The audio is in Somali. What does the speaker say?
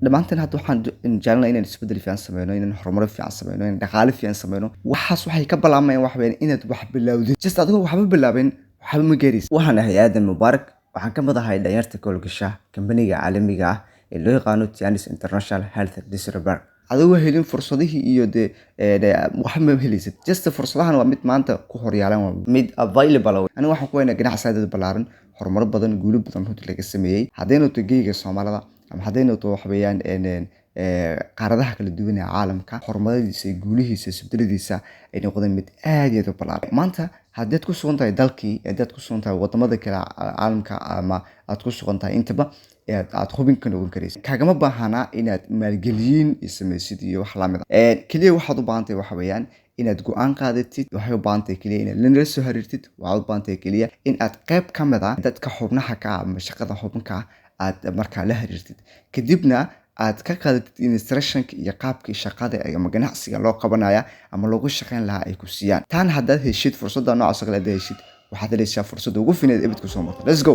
dhamaanteen hadda waxaan jecelnahay inaan isbeddel fiican sameyno, inaan horumar fiican sameyno, inaan dhaqaale fiican sameyno. Waxaas waxay ka bilaabayaan wax weyn inaad wax bilowdid. Just adigoo waxba bilaabin waxba ma gaaraysid. Waxaan ahay Aadan Mubaarak, waxaan ka mid ahay dhalinyarta ka howlgasha kambaniga caalamiga ah ee loo yaqaano Tianis International Health Distributor. Adigoo helin fursadihii iyo wax ma helaysid. Just fursadahan waa mid maanta ku horyaalan, waa mid available. Aniga waxaan ku weyna ganacsiga ballaaran, horumar badan, guulo badan runtii laga sameeyay. Haddaynu tagayga Soomaalida ama haddaynu wax weeyaan qaaradaha kala duwan ee caalamka, horumaradiisa, guulihiisa, isbedeladiisa ay noqdeen mid aad iyo aad u ballaaran. Maanta haddaad ku sugan tahay dalkii, haddaad ku sugan tahay wadamada kale caalamka, ama aad ku sugan tahay intaba aad hubin ka noqon karaysid. Kaagama baahana inaad maalgelin samaysid iyo wax la mid ah. Kaliya waxaad u baahan tahay waxa weeyaan inaad go'aan qaadatid. Waxay u baahan tahay kaliya inaad la soo xiriirtid. Waxaad u baahan tahay kaliya in aad qayb ka mid ah dadka xubnaha ka ah ama shaqada xubinka aad markaa la xiriirtid. Kadibna aad ka qaadatid instruction-ka iyo qaabkii shaqada ama ganacsiga loo qabanaya ama loogu shaqeyn lahaa ay ku siiyaan. Tan haddaad heshid fursadda noocaas kale aad heshid, waxaad helaysaa fursadda ugu fiican ee abid ku soo marto. Let's go.